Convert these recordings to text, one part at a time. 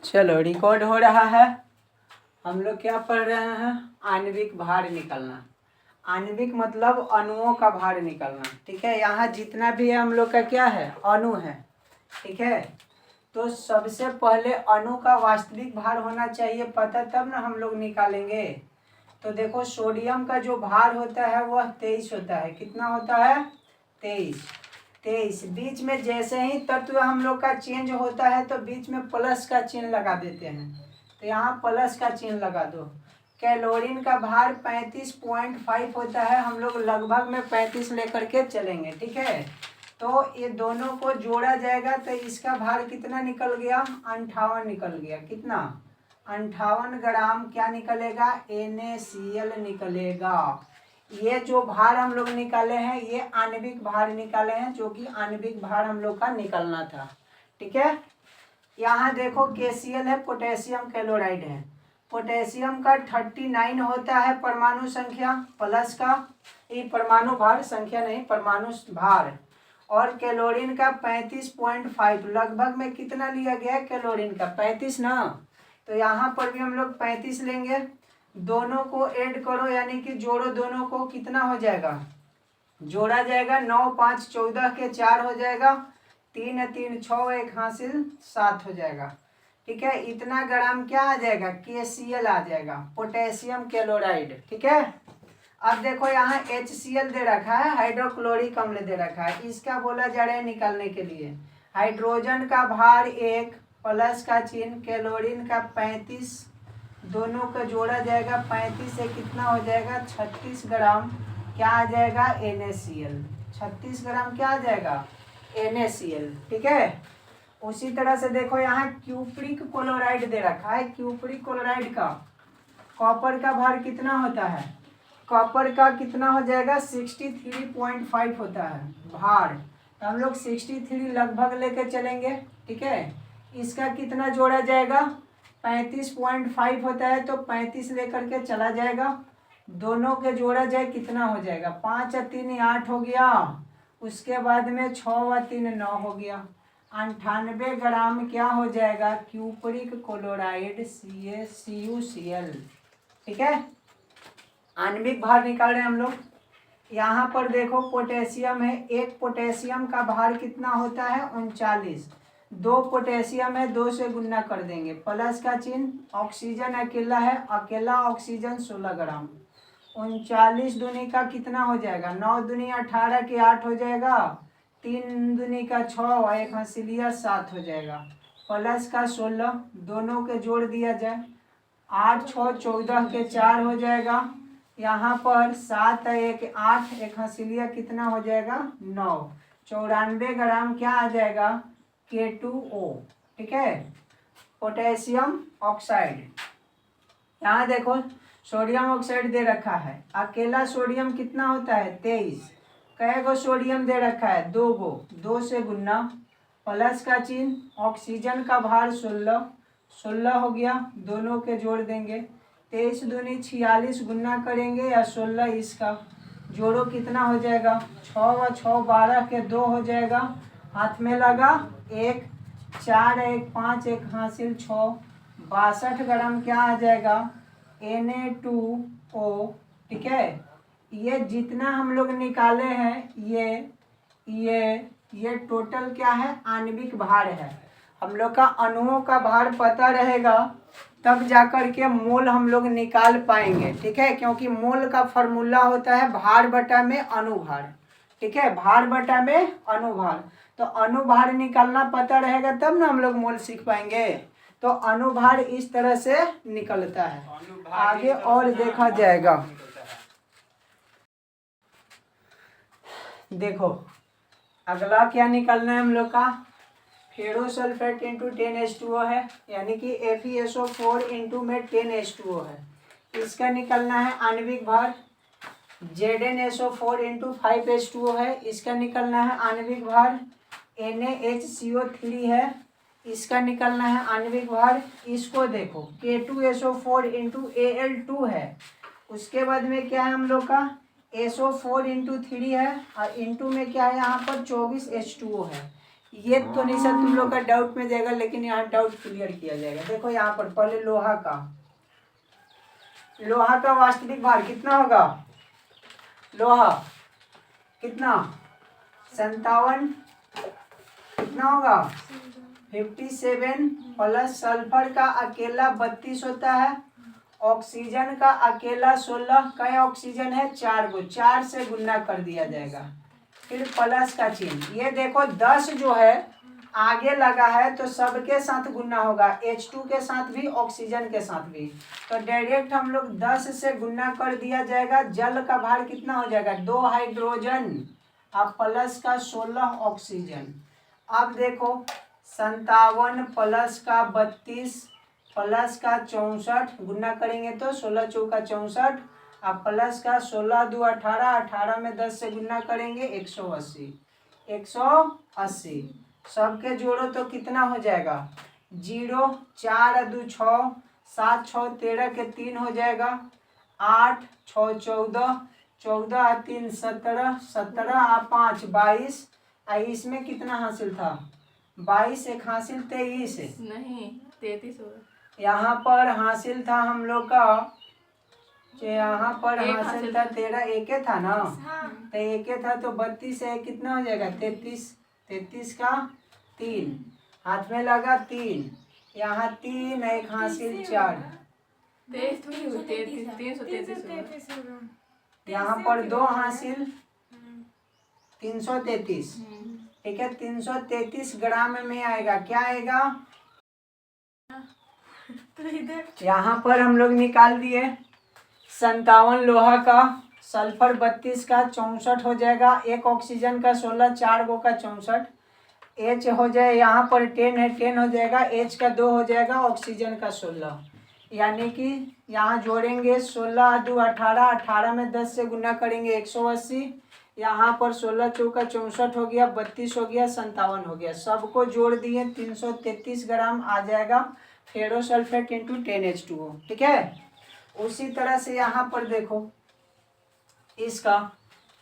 चलो रिकॉर्ड हो रहा है। हम लोग क्या पढ़ रहे हैं? आणविक भार निकलना। आणविक मतलब अणुओं का भार निकलना। ठीक है, यहाँ जितना भी है हम लोग का क्या है? अणु है। ठीक है, तो सबसे पहले अणु का वास्तविक भार होना चाहिए पता, तब ना हम लोग निकालेंगे। तो देखो सोडियम का जो भार होता है वह 23 होता है। कितना होता है? 23। बीच में जैसे ही तत्व हम लोग का चेंज होता है तो बीच में प्लस का चिन्ह लगा देते हैं। तो यहाँ प्लस का चिन्ह लगा दो। कैलोरीन का भार 35.5 होता है। हम लोग लगभग में 35 लेकर के चलेंगे। ठीक है, तो ये दोनों को जोड़ा जाएगा तो इसका भार कितना निकल गया? 58 निकल गया। कितना? 58 ग्राम क्या निकलेगा? NaCl निकलेगा। ये जो भार हम लोग निकाले हैं ये आणविक भार निकाले हैं, जो कि आणविक भार हम लोग का निकलना था। ठीक है, यहाँ देखो KCl है, पोटेशियम क्लोराइड है। पोटेशियम का 39 होता है परमाणु संख्या प्लस का, ये परमाणु भार संख्या नहीं, परमाणु भार। और कैलोरीन का 35.5, लगभग में कितना लिया गया है कैलोरीन का? 35 ना। तो यहाँ पर भी हम लोग 35 लेंगे। दोनों को ऐड करो यानी कि जोड़ो दोनों को, कितना हो जाएगा? जोड़ा जाएगा 9 5 14 के 4 हो जाएगा, 3 3 6 1 हासिल 7 हो जाएगा। ठीक है, इतना ग्राम क्या आ जाएगा? KCl आ जाएगा, पोटेशियम क्लोराइड। ठीक है, अब देखो यहाँ HCl दे रखा है, हाइड्रोक्लोरिक अम्ल दे रखा है। इसका बोला जा रहा है निकालने के लिए। हाइड्रोजन का भार 1 प्लस का चिन्ह, कैलोरीन का 35, दोनों का जोड़ा जाएगा 35 से कितना हो जाएगा? 36 ग्राम क्या आ जाएगा? NaCl। 36 ग्राम क्या आ जाएगा? NaCl। ठीक है, उसी तरह से देखो यहाँ क्यूप्रिक क्लोराइड दे रखा है। क्यूप्रिक क्लोराइड का कॉपर का भार कितना होता है? कॉपर का कितना हो जाएगा? 63.5 होता है भार। तो हम लोग 63 लगभग लेके चलेंगे। ठीक है, इसका कितना जोड़ा जाएगा? 35.5 होता है तो 35 लेकर के चला जाएगा। दोनों के जोड़ा जाए कितना हो जाएगा? 5 और 3 8 हो गया। उसके बाद में 6 और 3 9 हो गया। 98 ग्राम क्या हो जाएगा? Cupric chloride CuCl। ठीक है, आणविक भार निकाल रहे हैं हम लोग। यहाँ पर देखो पोटेशियम है, एक पोटेशियम का भार कितना होता है? 39। 2 पोटेशियम है, 2 से गुना कर देंगे, प्लस का चिन्ह। ऑक्सीजन अकेला है, अकेला ऑक्सीजन 16 ग्राम। 39 दूनी का कितना हो जाएगा? 9 दूनी 18 के 8 हो जाएगा, 3 दूनी का 6 और 1 हंसिलिया 7 हो जाएगा, प्लस का 16। दोनों के जोड़ दिया जाए, 8 6 14 के 4 हो जाएगा। यहाँ पर 7 1 8, 1 हंसिलिया कितना हो जाएगा? 9। 94 ग्राम क्या आ जाएगा? K2O। ठीक है, पोटेशियम ऑक्साइड। यहाँ देखो सोडियम ऑक्साइड दे रखा है। अकेला सोडियम कितना होता है? 23। कै गो सोडियम दे रखा है? 2 गो, 2 से गुना, प्लस का चिन्ह। ऑक्सीजन का भार 16, 16 हो गया। दोनों के जोड़ देंगे, 23 दूनी 46 गुना करेंगे या 16 इसका जोड़ो कितना हो जाएगा? 6 और 6 12 के 2 हो जाएगा। हाथ में लगा 1 4 1 5 1 हासिल 6, 62 ग्राम क्या आ जाएगा? Na2O। ठीक है, ये जितना हम लोग निकाले हैं ये टोटल क्या है? आणविक भार है। हम लोग का अणुओं का भार पता रहेगा तब जाकर के मोल हम लोग निकाल पाएंगे। ठीक है, क्योंकि मोल का फॉर्मूला होता है भार बटा में अणुभार। ठीक है, भार बटा में अणुभार। तो अणुभार निकालना पता रहेगा तब ना हम लोग मोल सीख पाएंगे। तो अणुभार इस तरह से निकलता है, आगे और देखा जाएगा। देखो अगला क्या निकलना है हम लोग का? फेरोसल्फेट इंटू 10H2O है, यानी कि FeSO4 इंटू में 10H2O है। इसका निकलना है आणविक भार। ZnSO4 इंटू 5H2O है, इसका निकलना है आणविक भार। NaHCO3 है, इसका निकलना है आणविक भार। इसको देखो K2SO4 इंटू Al2 है। उसके बाद में क्या है हम लोग का? SO4 इंटू 3 है और इंटू में क्या है यहाँ पर? 24H2O है। ये तो नहीं सर तुम लोग का डाउट में जाएगा, लेकिन यहाँ डाउट क्लियर किया जाएगा। देखो यहाँ पर पहले लोहा का वास्तविक भार कितना होगा? लोहा कितना 57 कितना होगा 57 प्लस सल्फर का अकेला 32 होता है, ऑक्सीजन का अकेला 16। कई ऑक्सीजन है 4 को, 4 से गुना कर दिया जाएगा। फिर प्लस का चिन्ह, ये देखो 10 जो है आगे लगा है तो सबके साथ गुना होगा, H2 के साथ भी ऑक्सीजन के साथ भी, तो डायरेक्ट हम लोग 10 से गुना कर दिया जाएगा। जल का भार कितना हो जाएगा 2 हाइड्रोजन अब प्लस का 16 ऑक्सीजन। अब देखो 57 प्लस का 32 प्लस का 64 गुना करेंगे तो 16 चौका 64 अब प्लस का 16 दो 18, 18 में 10 से गुना करेंगे 180 180। सबके जोड़ो तो कितना हो जाएगा 0 4 दो 6 7 6 13 के 3 हो जाएगा 8 6 14 14 3 17 17 5 22। इसमें कितना हासिल था 22 एक हासिल 23 नहीं 33 होगा। यहाँ पर हासिल था हम लोग का, यहाँ पर हासिल था 13, एक था ना, तो एक था तो 32 है कितना हो जाएगा 33, 33 का 3 हाथ में लगा 3, यहाँ 3 एक हासिल 4, 333 यहाँ पर 2 हासिल 333। ठीक है 333 ग्राम में आएगा, क्या आएगा यहाँ पर हम लोग निकाल दिए 57 लोहा का, सल्फर 32 का 64 हो जाएगा, एक ऑक्सीजन का 16, 4 गो का 64, H हो जाए यहाँ पर 10 है 10 हो जाएगा, H का 2 हो जाएगा, ऑक्सीजन का 16, यानी कि यहाँ जोड़ेंगे 16 दो 18, 18 में 10 से गुना करेंगे 180, यहाँ पर 16 चौका 64 हो गया, 32 हो गया, 57 हो गया, सबको जोड़ दिए 333 ग्राम आ जाएगा फेरोसल्फेट इंटू 10H2O। ठीक है उसी तरह से यहाँ पर देखो इसका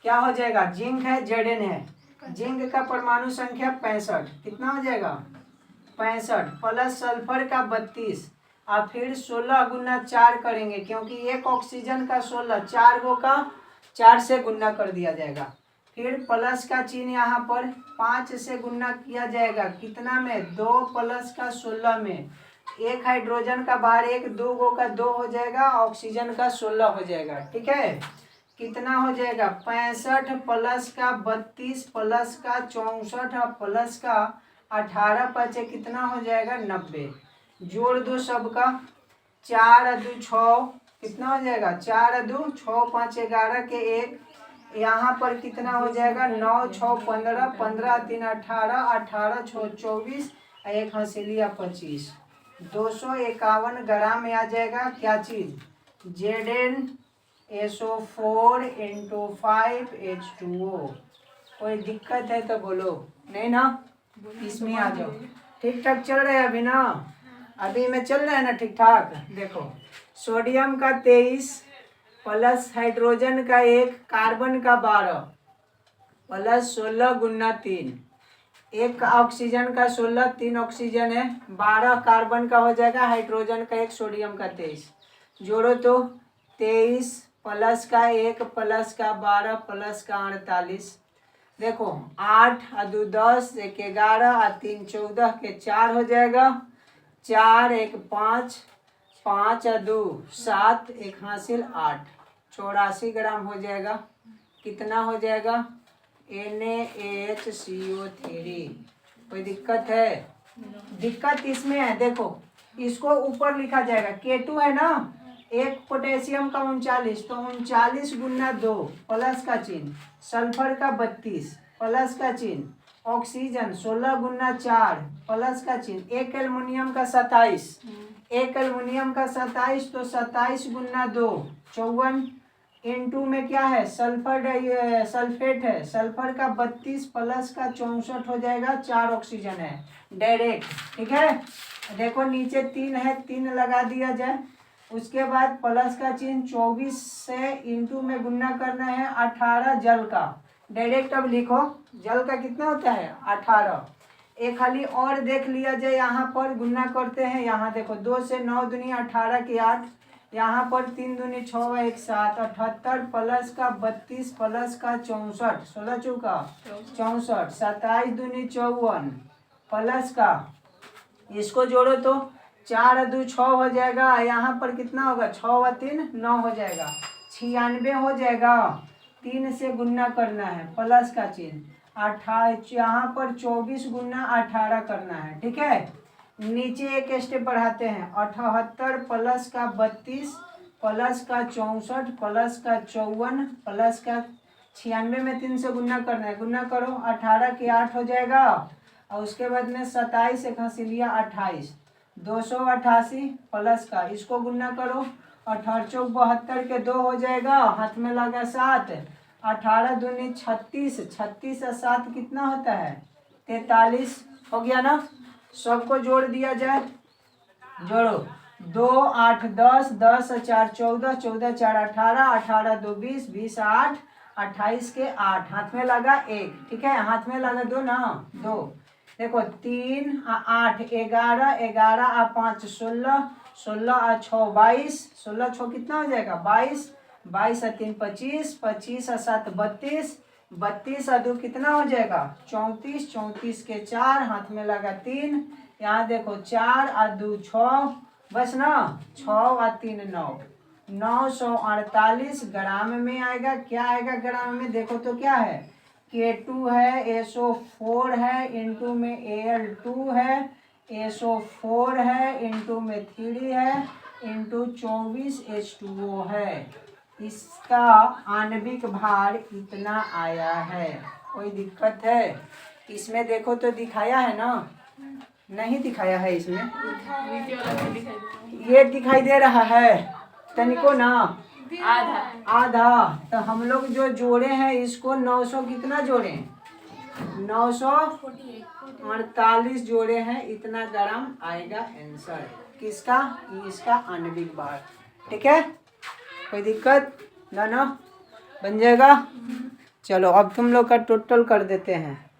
क्या हो जाएगा, जिंक है Zn है, जिंक का परमाणु संख्या 65 कितना हो जाएगा 65 प्लस सल्फर का 32 और फिर 16 गुना 4 करेंगे क्योंकि एक ऑक्सीजन का 16, 4 गो का 4 से गुना कर दिया जाएगा, फिर प्लस का चिन्ह यहाँ पर 5 से गुना किया जाएगा कितना में 2 प्लस का 16 में, एक हाइड्रोजन का भार 1, 2 गो का 2 हो जाएगा, ऑक्सीजन का 16 हो जाएगा। ठीक है कितना हो जाएगा 65 प्लस का 32 प्लस का 64 प्लस का 18 पचे कितना हो जाएगा 90, जोड़ दो सबका 4 दो 6 कितना हो जाएगा 4 दो 6 5 11 के 1, यहाँ पर कितना हो जाएगा 9 6 15 15 3 18 18 6 24 एक हंसिलिया 25, 251 ग्राम में आ जाएगा क्या चीज ZnSO4 इंटू 5H2O। कोई दिक्कत है तो बोलो, नहीं ना इसमें आ जाओ, ठीक ठाक चल रहा है अभी ना, अभी में चल रहा है ना ठीक ठाक। देखो सोडियम का 23 प्लस हाइड्रोजन का 1 कार्बन का 12 प्लस 16 गुना 3, एक ऑक्सीजन का 16, 3 ऑक्सीजन है, 12 कार्बन का हो जाएगा, हाइड्रोजन का 1 सोडियम का 23, जोड़ो तो 23 प्लस का 1 प्लस का 12 प्लस का 48, देखो 8 दो 10 1 11 3 14 के 4 हो जाएगा, 4 1 5 5 2 7 एक हासिल 8, 84 ग्राम हो जाएगा, कितना हो जाएगा NaHCO3। कोई दिक्कत है, दिक्कत इसमें है, देखो इसको ऊपर लिखा जाएगा K2 है ना, एक पोटेशियम का 39 तो 39 गुना 2 प्लस का चिन्ह, सल्फर का 32 प्लस का चिन्ह, ऑक्सीजन 16 गुना 4 प्लस का चिन्ह, एक एल्युमिनियम का 27, एक एल्युमिनियम का 27 तो 27 गुना 2 54 N2 में क्या है सल्फर सल्फेट है, सल्फर का 32 प्लस का 64 हो जाएगा, 4 ऑक्सीजन है डायरेक्ट। ठीक है देखो नीचे 3 है 3 लगा दिया जाए, उसके बाद प्लस का चिन्ह 24 से इंटू में गुना करना है 18 जल का, डायरेक्ट अब लिखो जल का कितना होता है 18, एक खाली और देख लिया जाए, यहाँ पर गुना करते हैं। यहाँ देखो 2 से 9 दूनी 18 की 8, यहाँ पर 3 दूनी 6 1 7, 78 प्लस का 32 प्लस का 64, 16 चौका 64, 27 दूनी 54 प्लस का, इसको जोड़ो तो 4 और 2 6 हो जाएगा। यहाँ पर कितना होगा, 6 और 3 9 हो जाएगा, 96 हो जाएगा। 3 से गुना करना है, प्लस का चिन्ह, 28, यहाँ पर 24 गुना 18 करना है। ठीक है, नीचे एक स्टेप बढ़ाते हैं, 78 प्लस का 32 प्लस का 64 प्लस का 54 प्लस का 96 में 3 से गुना करना है। गुना करो, 18 के 8 हो जाएगा, और उसके बाद में 27 एक हंसी लिया 28, 288 प्लस का, इसको गुना करो, 18 चौक 72 के 2 हो जाएगा, हाथ में लगा 7, 18 दूनी 36, 36 और 7 कितना होता है 43, हो गया ना। सबको जोड़ दिया जाए, जोड़ो, 2 8 10, 10 और 4 14, 14 4 18, 18 2 20, 20 8, 28 के 8, हाथ में लगा 1। ठीक है, हाथ में लगा 2 ना, 2, देखो 3 8 11, 11 और 5 16, 16 और 6 22, 16 6 कितना हो जाएगा 22, 22 और 3 25, 25 और 7 32, 32 और 2 कितना हो जाएगा 34, 34 के 4, हाथ में लगा 3, यहाँ देखो 4 और 2 6, बस ना, 6 और 3 9, 948 ग्राम में आएगा। क्या आएगा ग्राम में, देखो तो क्या है, K2 है, SO4 है, इंटू में Al2 है, SO4 है, इंटू में 3 है, इंटू 24 H2O है। इसका आणविक भार इतना आया है। कोई दिक्कत है इसमें, देखो तो दिखाया है ना, नहीं दिखाया है इसमें, नीचे वाला भी दिखाई दे ये दिखाई दे रहा है तनिको ना, रहा है। आधा आधा। तो हम लोग जो जोड़े हैं इसको 900 कितना जोड़े, 948 जोड़े हैं, इतना ग्राम आएगा आंसर किसका, इसका आणविक भार। ठीक है, कोई दिक्कत ना, बन जाएगा। चलो अब तुम लोग का टोटल कर देते हैं,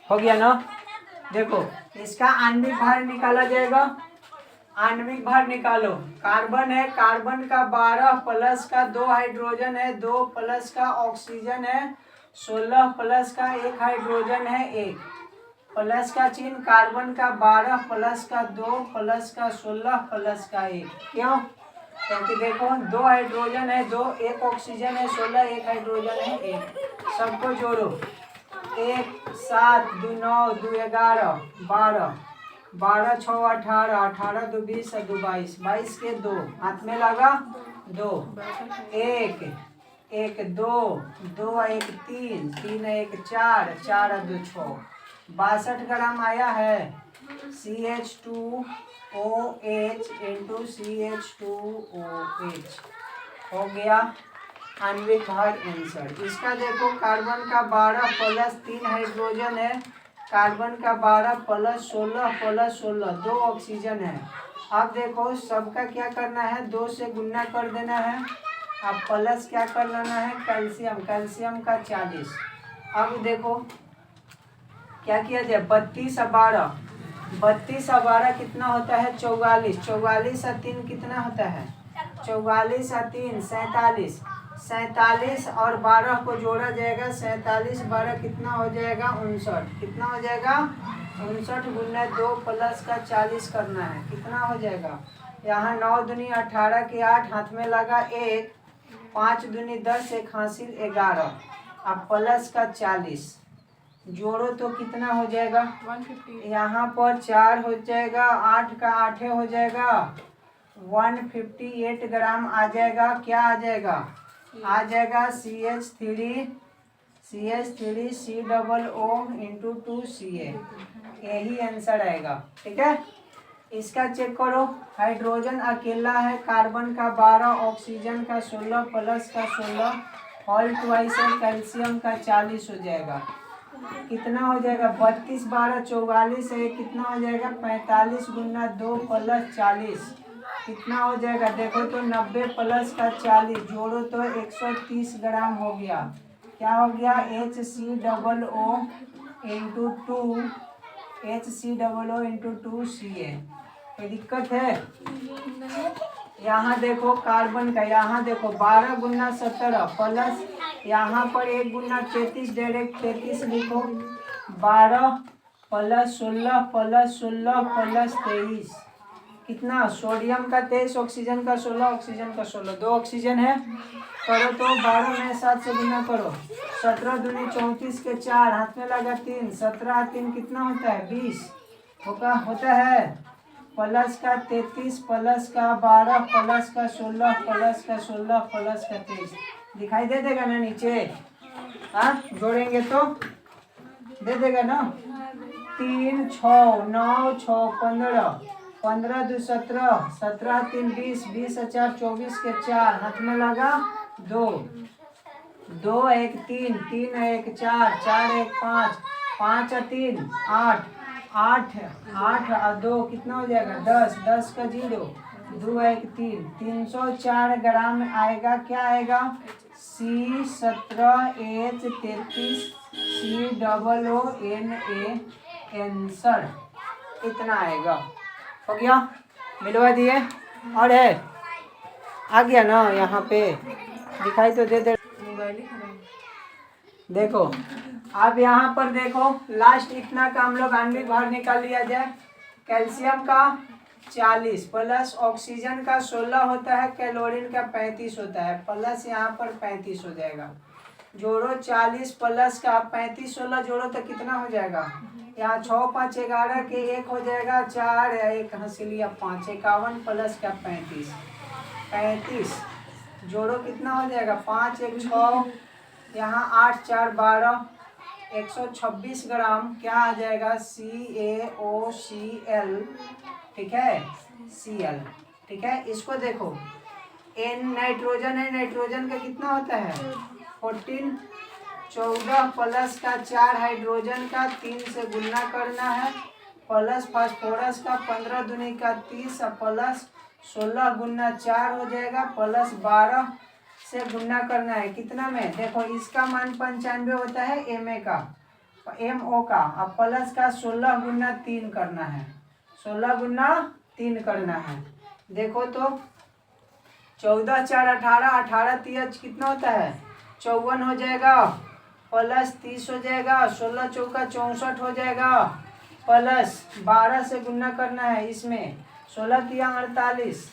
हो गया ना। देखो इसका आणविक भार निकाला जाएगा, आणविक भार निकालो। कार्बन है, कार्बन का 12 प्लस का 2 हाइड्रोजन है, 2 प्लस का ऑक्सीजन है, 16 प्लस का 1 हाइड्रोजन है, 1 प्लस का चिन्ह, कार्बन का 12 प्लस का 2 प्लस का 16 प्लस का 1, क्यों, क्योंकि देखो 2 हाइड्रोजन है, 2 1 ऑक्सीजन है, 16 1 हाइड्रोजन है, 1, सबको जोड़ो, 1 7 2 9 2 11 12, 12 6 18, 18 2 20 और 2 22, 22 के 2, हाथ में लगा 2, 1 1 2 2 1 3, 3 1 4, 4 और 2 6, 62 ग्राम आया है। CH2OH इंटू CH2OH हो गया आणविक भार आंसर। इसका देखो कार्बन का 12 प्लस 3 हाइड्रोजन है, कार्बन का 12 प्लस 16 प्लस 16 2 ऑक्सीजन है। अब देखो सबका क्या करना है, 2 से गुना कर देना है। अब प्लस क्या कर लेना है, कैल्शियम, कैल्शियम का 40। अब देखो क्या किया जाए, 32 और 12, 32 और 12 कितना होता है 44, 44 और 3 कितना होता है 44 और 3 47, 47 और 12 को जोड़ा जाएगा, 47 12 कितना हो जाएगा 59, कितना हो जाएगा 59 गुना 2 प्लस का 40 करना है, कितना हो जाएगा, यहाँ 9 दूनी 18 के 8, हाथ में लगा 1, 5 दूनी 10, 1 हासिल 11, अब प्लस का 40 जोड़ो तो कितना हो जाएगा 150, यहाँ पर 4 हो जाएगा, 8 का 8 हो जाएगा, 158 ग्राम आ जाएगा। क्या आ जाएगा, आ जाएगा CH3 COO इंटू 2Ca, यही आंसर आएगा। ठीक है, इसका चेक करो, हाइड्रोजन अकेला है, कार्बन का 12, ऑक्सीजन का 16 प्लस का 16 होल ट्वाइस है, कैल्शियम का 40 हो जाएगा, कितना हो जाएगा 32 12 44 है, कितना हो जाएगा 45 गुना 2 प्लस 40, कितना हो जाएगा, देखो तो 90 प्लस का 40 जोड़ो तो 130 ग्राम हो गया। क्या हो गया HCOO into 2 HCOO into 2Ca। कोई दिक्कत है? यहाँ देखो कार्बन का, यहाँ देखो 12 गुना 17 प्लस यहाँ पर 1 गुना 33, डायरेक्ट 33 लिखो। 12 प्लस 16 प्लस 16 प्लस 23 कितना? सोडियम का 23, ऑक्सीजन का 16, ऑक्सीजन का 16, 2 ऑक्सीजन है। करो तो 12 में 7 से गुना करो। 17 दूनी 34 के 4, हाथ में लगा 3, 17 3 कितना होता है? 20 होता है। प्लस का 33 प्लस का 12 प्लस का 16 प्लस का 16 प्लस का 23 दिखाई दे देगा ना नीचे? हाँ, जोड़ेंगे तो दे देगा ना? 3 6 9 6 15 15 2 17 17 3 20 20 4 24 के 4, हाथ में लगा 2 2 1 3 3 1 4 4 1 5 5 3 8 8 8 और 2 कितना हो जाएगा? 10 10 का 0 2 1 3 304 ग्राम आएगा। क्या आएगा? C17H33 COONA आंसर इतना आएगा। हो गया? मिलवा दिए? और है? आ गया ना? यहाँ पे दिखाई तो दे दे। मोबाइल ही खराब। देखो अब यहाँ पर देखो, लास्ट इतना का हम लोग आणविक भार निकाल लिया जाए। कैल्शियम का 40 प्लस ऑक्सीजन का 16 होता है, क्लोरीन का 35 होता है, प्लस यहाँ पर 35 हो जाएगा। जोड़ो 40 प्लस का 35 16 जोड़ो तो कितना हो जाएगा? यहाँ 6 5 11 के 1 हो जाएगा 4 या 1 हंसी लिया 5 51 प्लस का 35 35 जोड़ो कितना हो जाएगा? 5 1 6 यहाँ 8 4 12 126 ग्राम क्या आ जाएगा? CaOCl। ठीक है, Cl। ठीक है, इसको देखो, N नाइट्रोजन है, नाइट्रोजन का कितना होता है? 14 14 प्लस का 4 हाइड्रोजन का 3 से गुना करना है, प्लस फास्फोरस का 15 दूनी का 30 प्लस 16 गुना 4 हो जाएगा, प्लस 12 से गुना करना है। कितना में? देखो इसका मान 95 होता है Ma का, MO का, अब प्लस का 16 गुना 3 करना है, 16 गुना 3 करना है। देखो तो 14 4 18 18 30 कितना होता है? 54 हो जाएगा, प्लस 30 हो जाएगा, 16 चौका 64 हो जाएगा, प्लस 12 से गुना करना है इसमें, 16 तिया 48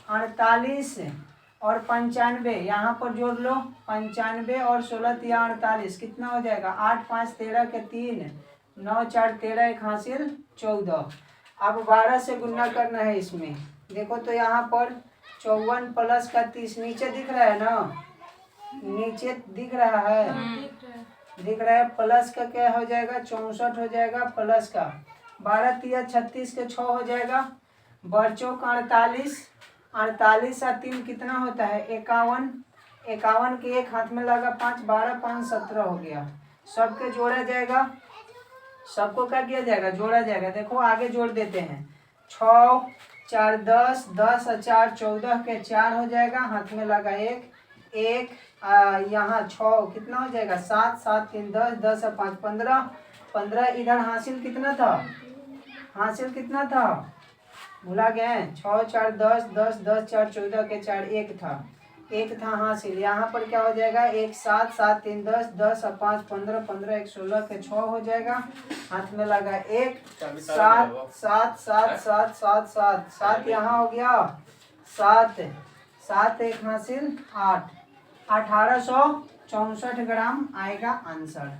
48 और 95 यहाँ पर जोड़ लो, 95 और 16 तिया 48 कितना हो जाएगा? 8 5 13 के 3 9 4 13 1 हासिल 14। अब 12 से गुना करना है इसमें। देखो तो यहाँ पर 54 प्लस का 30 नीचे दिख रहा है ना? नीचे दिख रहा है, दिख रहा है। प्लस का क्या हो जाएगा? 64 हो जाएगा, प्लस का 12 तिया 36 के 6 हो जाएगा, बर्चों का 48 48 और 3 कितना होता है? 51 51 के 1 हाथ में लगा 5 12 5 17 हो गया। सबके जोड़ा जाएगा, सबको क्या किया जाएगा? जोड़ा जाएगा। देखो आगे जोड़ देते हैं, 6 4 10 10 और 4 14 के 4 हो जाएगा, हाथ में लगा 1 1 यहाँ 6 कितना हो जाएगा? 7 7 3 10 10 और 5 15 15 इधर हासिल कितना था? हासिल कितना था? भुला गए? 6 4 10 10 10 4 14 के 4 1 था हासिल। यहाँ पर क्या हो जाएगा? 1 7 7 3 10 10 और 5 15 15 1 16 के 6 हो जाएगा, हाथ में लगा 1 7 7 7 7 7 7 7 यहाँ हो गया 7 7 1 हासिल 8 1864 ग्राम आएगा आंसर।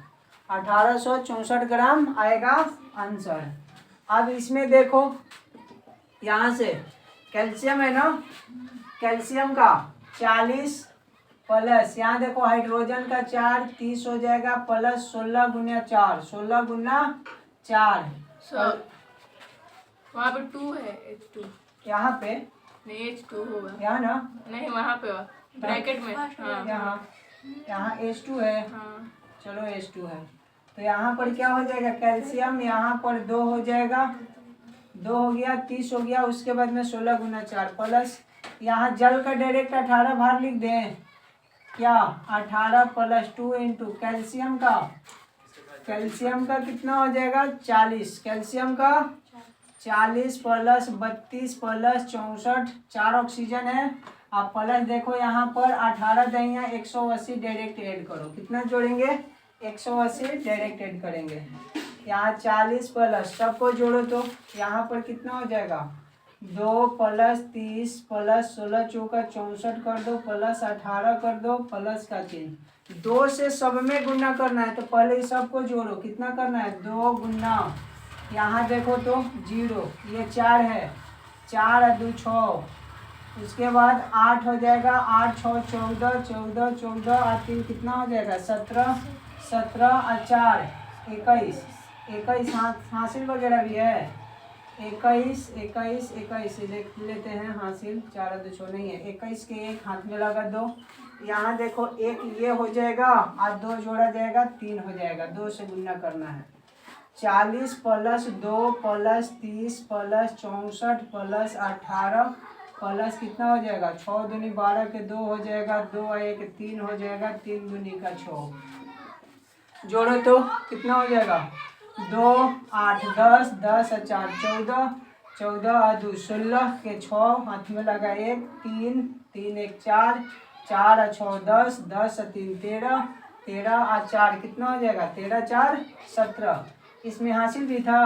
1864 ग्राम आएगा आंसर। अब इसमें देखो, यहाँ से कैल्शियम है ना, कैल्शियम का 40 प्लस यहाँ देखो हाइड्रोजन का 4 30 हो जाएगा, प्लस 16 गुना 4 16 गुना 4 वहाँ पे 2 है, H2 यहाँ पे नहीं, H2 होगा यहाँ ना, नहीं, वहाँ पे ब्रैकेट में। हाँ यहाँ H2 है। हाँ, चलो H2 है तो यहाँ पर क्या हो जाएगा? कैल्शियम यहाँ पर 2 हो जाएगा, 2 हो गया 30 हो गया, उसके बाद में 16 गुना 4 प्लस यहाँ जल का डायरेक्ट 18 भार लिख दें क्या? 18 प्लस 2 इंटू कैल्शियम का कैल्शियम का कितना हो जाएगा 40, कैल्शियम का 40 प्लस 32 प्लस 64, 4 ऑक्सीजन है। आप प्लस देखो यहाँ पर 18 देंगे, 180 डायरेक्ट ऐड करो, कितना जोड़ेंगे 180 डायरेक्ट ऐड करेंगे। यहाँ 40 प्लस सबको जोड़ो तो यहाँ पर कितना हो जाएगा 2 प्लस 30 प्लस 16 चौका 64 कर दो प्लस 18 कर दो प्लस का 3, 2 से सब में गुना करना है तो पहले सबको जोड़ो, कितना करना है 2 गुना, यहाँ देखो तो 0, ये 4 है, 4 और 2 6, उसके बाद 8 हो जाएगा, 8 6 14, 14 14 और 3 कितना हो जाएगा 17, 17 और 4 21, 21 हासिल वगैरह भी है 21 21 21 देख लेते हैं हासिल, 4 और 2 6 नहीं है, 21 के एक हाथ में लगा दो, यहाँ देखो एक ये हो जाएगा और 2 जोड़ा जाएगा 3 हो जाएगा, 2 से गुना करना है। 40 plus 2 plus 30 plus 64 plus 18 plus कितना हो जाएगा 6 दूनी 12 के 2 हो जाएगा, 2 1 3 हो जाएगा, 3 दूनी का 6, जोड़ो तो कितना हो जाएगा 2 8 10 10 और 4 14, 14 और 2 16 के 6 हाथ में लगा 1 3 3 1 4, 4 और 6 10 10 और 3 13, 13 और 4 कितना हो जाएगा 13 4 17, इसमें हासिल भी था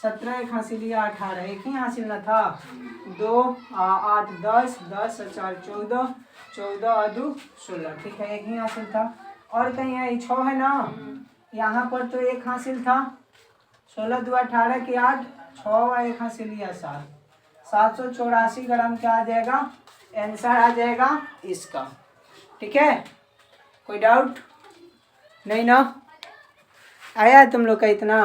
17 एक हासिल या 18 एक ही हासिल न था, 2 8 10 10 और 4 14, 14 और 2 16, ठीक है एक ही हासिल था। और कहीं है 6 है ना, यहाँ पर तो एक हासिल था, 16 2 18 की 8, 6 और एक हासिल या 7, 784 ग्राम क्या आ जाएगा आंसर आ जाएगा इसका। ठीक है, कोई डाउट नहीं ना, आया तुम लोग का इतना।